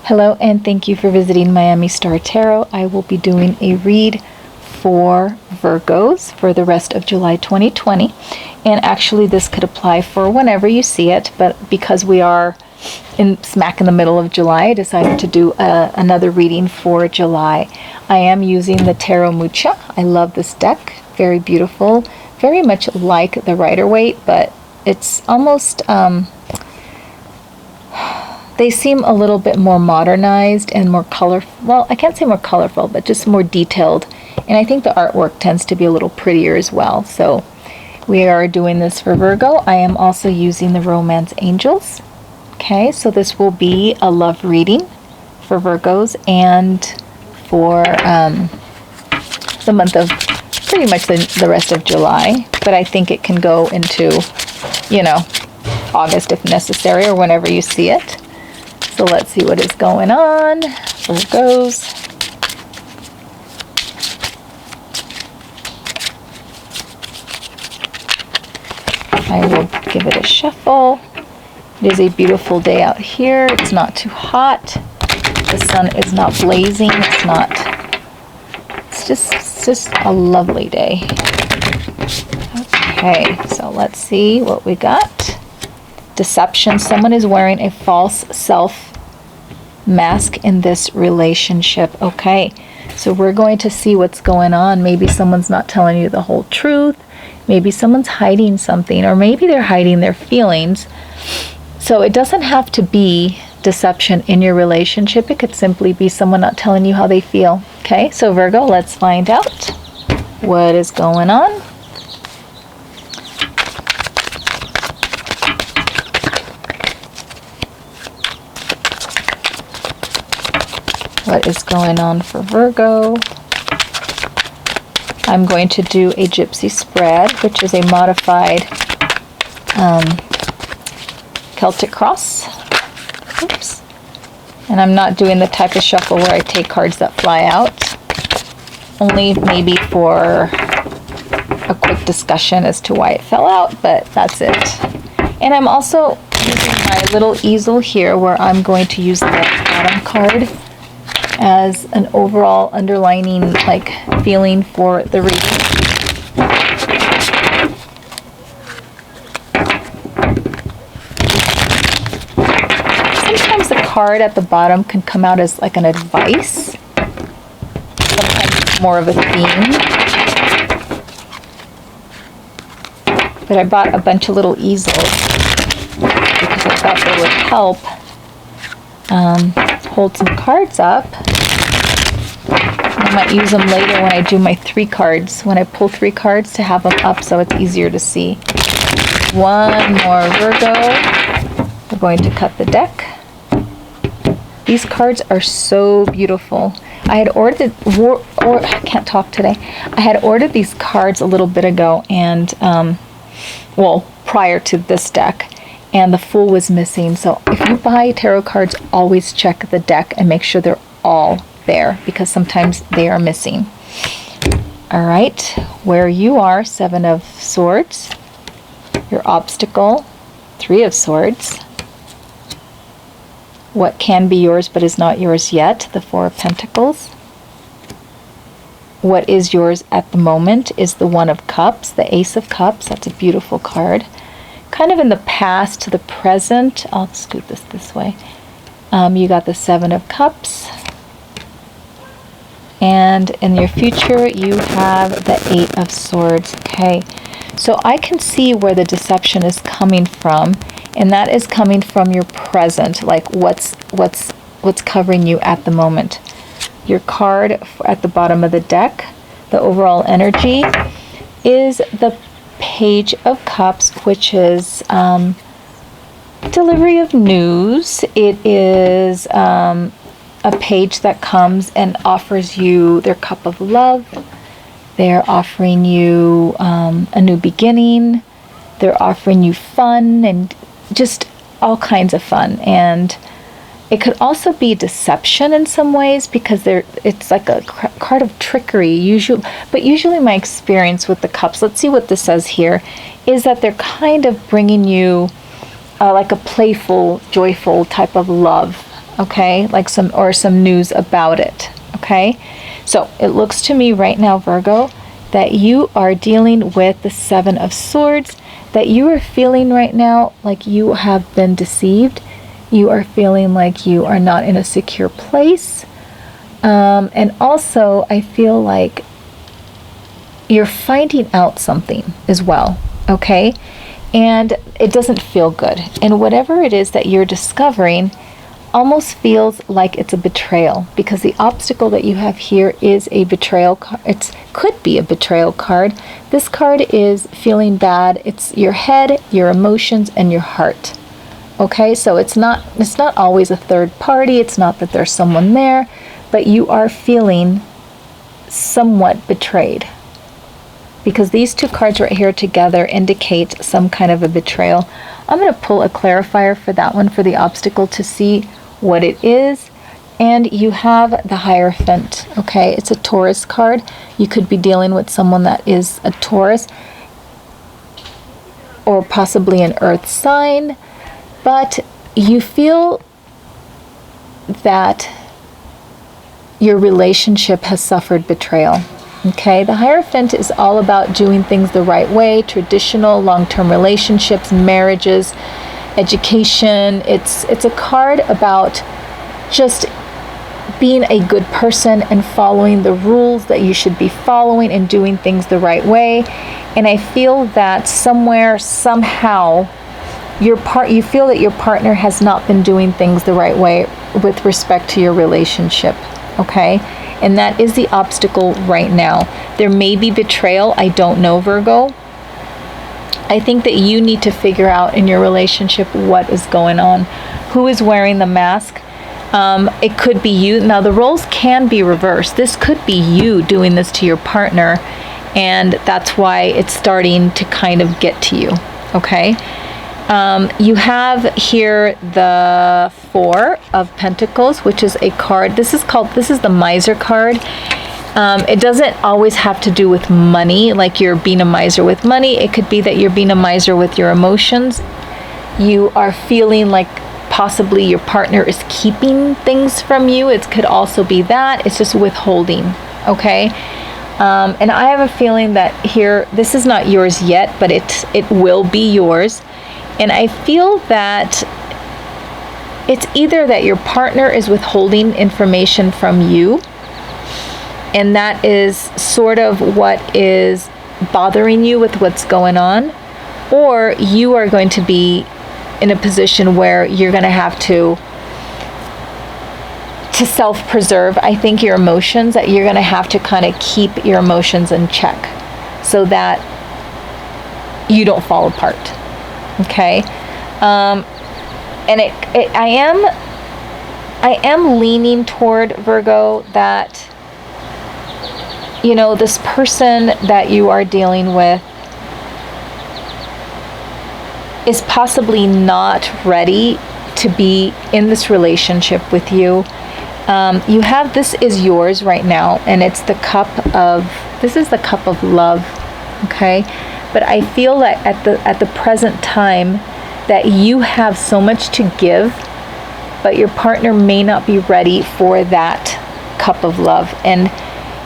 Hello and thank you for visiting Miami Star Tarot. I will be doing a read for Virgos for the rest of July 2020. And actually this could apply for whenever you see it, but because we are smack in the middle of July, I decided to do another reading for July. I am using the Tarot Mucha. I love this deck. Very beautiful. Very much like the Rider-Waite, but it's almost... they seem a little bit more modernized and more colorful. Well, I can't say more colorful, but just more detailed. And I think the artwork tends to be a little prettier as well. So we are doing this for Virgo. I am also using the Romance Angels. Okay, so this will be a love reading for Virgos and for the month of pretty much the rest of July. But I think it can go into, you know, August if necessary, or whenever you see it. So let's see what is going on. Virgos. I will give it a shuffle. It is a beautiful day out here. It's not too hot. The sun is not blazing. It's just a lovely day. Okay, so let's see what we got. Deception. Someone is wearing a false self mask in this relationship. Okay, so we're going to see what's going on. Maybe someone's not telling you the whole truth. Maybe someone's hiding something, or maybe they're hiding their feelings. So it doesn't have to be deception in your relationship. It could simply be someone not telling you how they feel. Okay, so Virgo, let's find out what is going on. What is going on for Virgo? I'm going to do a Gypsy spread, which is a modified Celtic cross. Oops. And I'm not doing the type of shuffle where I take cards that fly out. Only maybe for a quick discussion as to why it fell out, but that's it. And I'm also using my little easel here where I'm going to use the bottom card as an overall underlining like feeling for the reading. Sometimes the card at the bottom can come out as like an advice. Sometimes it's more of a theme. But I bought a bunch of little easels because I thought they would help hold some cards up. I might use them later when I do my 3 cards, when I pull 3 cards to have them up so it's easier to see. One more Virgo. We're going to cut the deck. These cards are so beautiful. I had ordered, I can't talk today. I had ordered these cards a little bit ago, and well, prior to this deck, and the Fool was missing. So if you buy tarot cards, always check the deck and make sure they're all there, because sometimes they are missing. All right, where you are, 7 of Swords. Your obstacle, 3 of Swords. What can be yours but is not yours yet, the 4 of Pentacles. What is yours at the moment is the 1 of Cups, the Ace of Cups. That's a beautiful card. Kind of in the past to the present. I'll scoot this way. You got the 7 of Cups. And in your future, you have the 8 of Swords. Okay, so I can see where the deception is coming from, and that is coming from your present, like what's covering you at the moment. Your card at the bottom of the deck, the overall energy, is the Page of Cups, which is delivery of news. It is a page that comes and offers you their cup of love. They're offering you a new beginning. They're offering you fun and just all kinds of fun. And it could also be deception in some ways, because it's like a card of trickery. But usually my experience with the cups, let's see what this says here, is that they're kind of bringing you like a playful, joyful type of love. okay? Like some news about it, okay? So it looks to me right now, Virgo, that you are dealing with the Seven of Swords, that you are feeling right now like you have been deceived. You are feeling like you are not in a secure place. And also, I feel like you're finding out something as well, okay? And it doesn't feel good. And whatever it is that you're discovering almost feels like it's a betrayal, because the obstacle that you have here is a betrayal card. It could be a betrayal card. This card is feeling bad. It's your head, your emotions, and your heart. Okay, so it's not always a third party. It's not that there's someone there, but you are feeling somewhat betrayed, because these two cards right here together indicate some kind of a betrayal. I'm going to pull a clarifier for that one, for the obstacle, to see what it is. And you have the Hierophant, okay? It's a Taurus card. You could be dealing with someone that is a Taurus, or possibly an earth sign, but you feel that your relationship has suffered betrayal. Okay, the Hierophant is all about doing things the right way, traditional long-term relationships, marriages, education. It's a card about just being a good person and following the rules that you should be following and doing things the right way. And I feel that somewhere, somehow, you feel that your partner has not been doing things the right way with respect to your relationship. Okay, and that is the obstacle right now. There may be betrayal. I don't know, Virgo. I think that you need to figure out in your relationship what is going on. Who is wearing the mask? It could be you. Now, the roles can be reversed. This could be you doing this to your partner, and that's why it's starting to kind of get to you. Okay. You have here the Four of Pentacles, which is a card. This is the Miser card. It doesn't always have to do with money, like you're being a miser with money. It could be that you're being a miser with your emotions. You are feeling like possibly your partner is keeping things from you. It could also be that. It's just withholding, okay? And I have a feeling that here, this is not yours yet, but it will be yours. And I feel that it's either that your partner is withholding information from you, and that is sort of what is bothering you with what's going on, or you are going to be in a position where you're going to have to self-preserve, I think, your emotions, that you're going to have to kind of keep your emotions in check so that you don't fall apart. Okay, and I am leaning toward, Virgo, that, you know, this person that you are dealing with is possibly not ready to be in this relationship with you. You have, this is yours right now, and it's the this is the cup of love. Okay. But I feel that at the present time that you have so much to give, but your partner may not be ready for that cup of love. And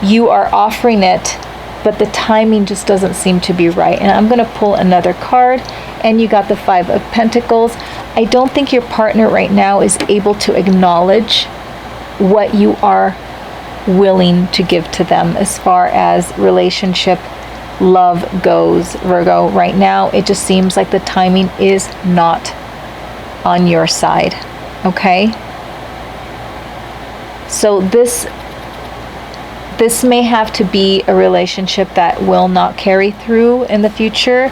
you are offering it, but the timing just doesn't seem to be right. And I'm going to pull another card, and you got the Five of Pentacles. I don't think your partner right now is able to acknowledge what you are willing to give to them as far as relationship love goes, Virgo. Right now, it just seems like the timing is not on your side. Okay? So this may have to be a relationship that will not carry through in the future.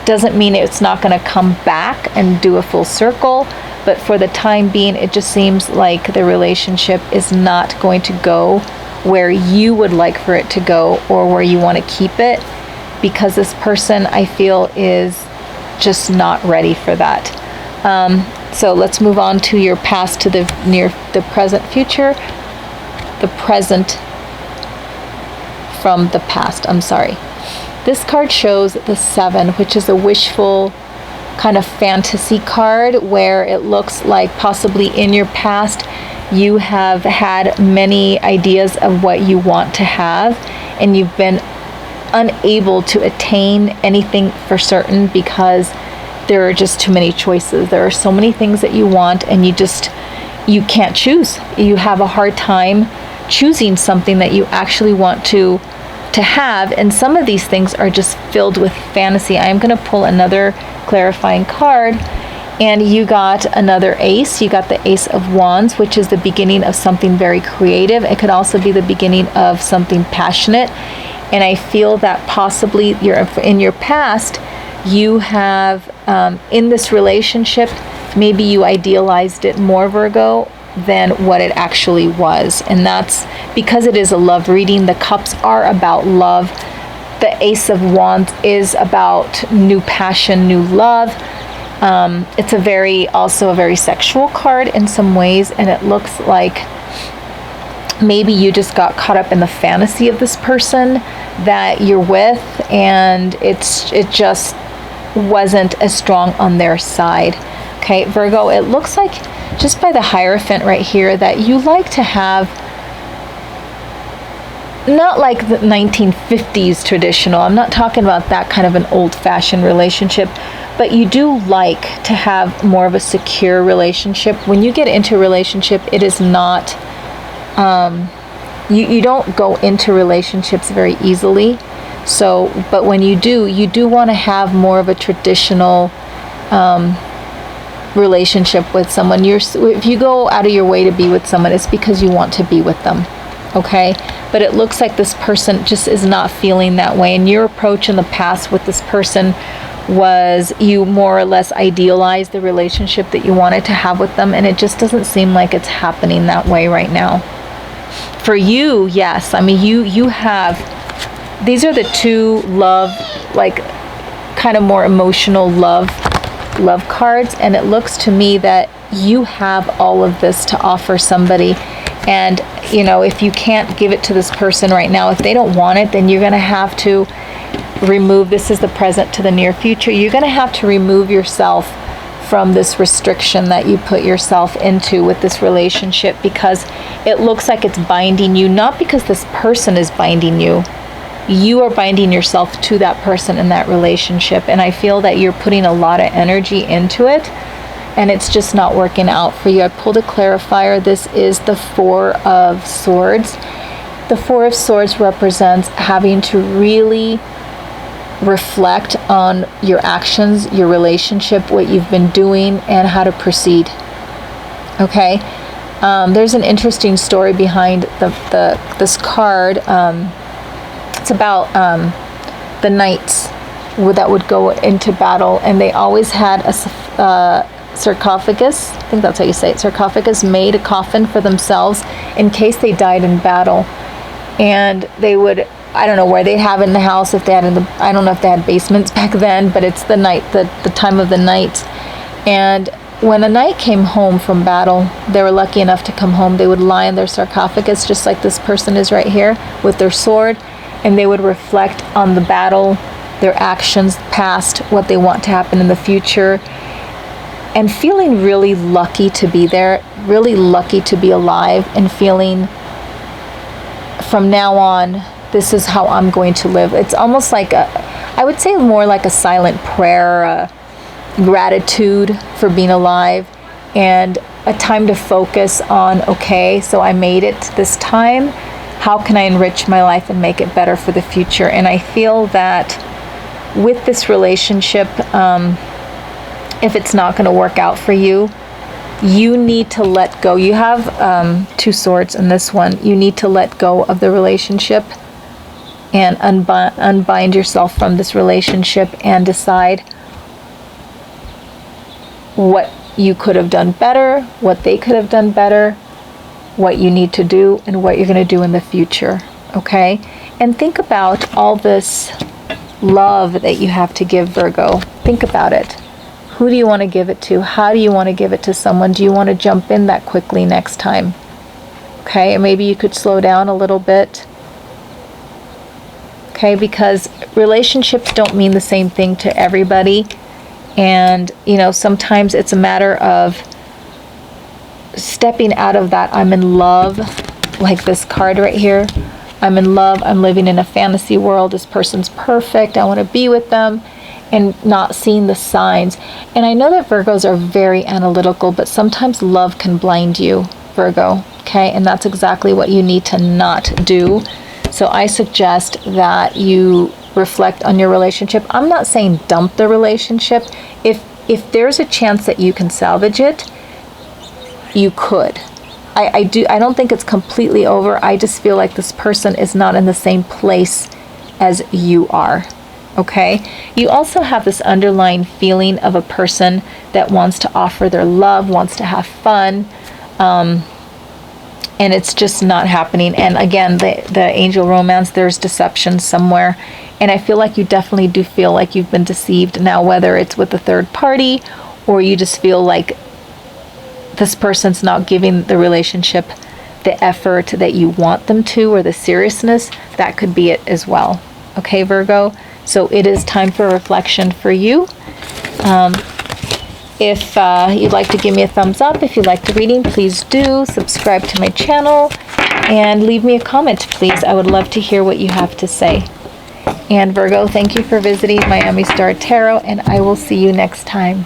Doesn't mean it's not going to come back and do a full circle, but for the time being, it just seems like the relationship is not going to go where you would like for it to go, or where you want to keep it, because this person, I feel, is just not ready for that. So let's move on to your past, to the present, future. The present from the past, I'm sorry. This card shows the Seven, which is a wishful kind of fantasy card where it looks like possibly in your past you have had many ideas of what you want to have, and you've been unable to attain anything for certain because there are just too many choices. There are so many things that you want, and you can't choose. You have a hard time choosing something that you actually want to have, and some of these things are just filled with fantasy. I'm going to pull another clarifying card, and you got another ace. You got the Ace of Wands, which is the beginning of something very creative. It could also be the beginning of something passionate, and I feel that possibly in your past you have in this relationship, maybe you idealized it more, Virgo, than what it actually was. And that's because it is a love reading. The cups are about love. The Ace of Wands is about new passion, new love. It's also a very sexual card in some ways, and it looks like maybe you just got caught up in the fantasy of this person that you're with, and it just wasn't as strong on their side. Okay, Virgo, it looks like just by the Hierophant right here that you like to have, not like the 1950s traditional, I'm not talking about that kind of an old-fashioned relationship, but you do like to have more of a secure relationship. When you get into a relationship, it is not, you don't go into relationships very easily. So, but when you do want to have more of a traditional relationship with someone. If you go out of your way to be with someone, it's because you want to be with them. Okay, but it looks like this person just is not feeling that way, and your approach in the past with this person was you more or less idealized the relationship that you wanted to have with them, and it just doesn't seem like it's happening that way right now. For you, yes, I mean you have, these are the two love, like kind of more emotional love cards, and it looks to me that you have all of this to offer somebody. And if you can't give it to this person right now, if they don't want it, then you're going to have to remove, this is the present to the near future, you're going to have to remove yourself from this restriction that you put yourself into with this relationship, because it looks like it's binding you, not because this person is binding you. You are binding yourself to that person in that relationship, and I feel that you're putting a lot of energy into it, and it's just not working out for you. I pulled a clarifier. This is the Four of Swords. The Four of Swords represents having to really reflect on your actions, your relationship, what you've been doing, and how to proceed. Okay? There's an interesting story behind this card. It's about the knights that would go into battle, and they always had a sarcophagus, I think that's how you say it, sarcophagus, made, a coffin for themselves in case they died in battle. And they would, I don't know where they'd have it in the house, if they had I don't know if they had basements back then, but it's the night, the time of the night. And when a knight came home from battle, they were lucky enough to come home, they would lie in their sarcophagus just like this person is right here with their sword, and they would reflect on the battle, their actions past, what they want to happen in the future, and feeling really lucky to be there, really lucky to be alive, and feeling from now on, this is how I'm going to live. It's almost like I would say more like a silent prayer, gratitude for being alive, and a time to focus on, okay, so I made it this time. How can I enrich my life and make it better for the future? And I feel that with this relationship, if it's not going to work out for you, you need to let go. You have two swords in this one. You need to let go of the relationship and unbind yourself from this relationship and decide what you could have done better, what they could have done better, what you need to do, and what you're going to do in the future. Okay? And think about all this love that you have to give, Virgo. Think about it. Who do you want to give it to? How do you want to give it to someone? Do you want to jump in that quickly next time? Okay, and maybe you could slow down a little bit. Okay, because relationships don't mean the same thing to everybody. And, you know, sometimes it's a matter of stepping out of that I'm in love, like this card right here. I'm in love, I'm living in a fantasy world, this person's perfect, I want to be with them, and not seeing the signs. And I know that Virgos are very analytical, but sometimes love can blind you, Virgo, okay? And that's exactly what you need to not do. So I suggest that you reflect on your relationship. I'm not saying dump the relationship. If there's a chance that you can salvage it, you could. I don't think it's completely over. I just feel like this person is not in the same place as you are. Okay? You also have this underlying feeling of a person that wants to offer their love, wants to have fun, and it's just not happening. And again, the angel romance, there's deception somewhere. And I feel like you definitely do feel like you've been deceived. Now, whether it's with a third party or you just feel like this person's not giving the relationship the effort that you want them to, or the seriousness, that could be it as well. Okay, Virgo? So it is time for reflection for you. If you'd like to give me a thumbs up, if you like the reading, please do. Subscribe to my channel and leave me a comment, please. I would love to hear what you have to say. And Virgo, thank you for visiting Miami Star Tarot, and I will see you next time.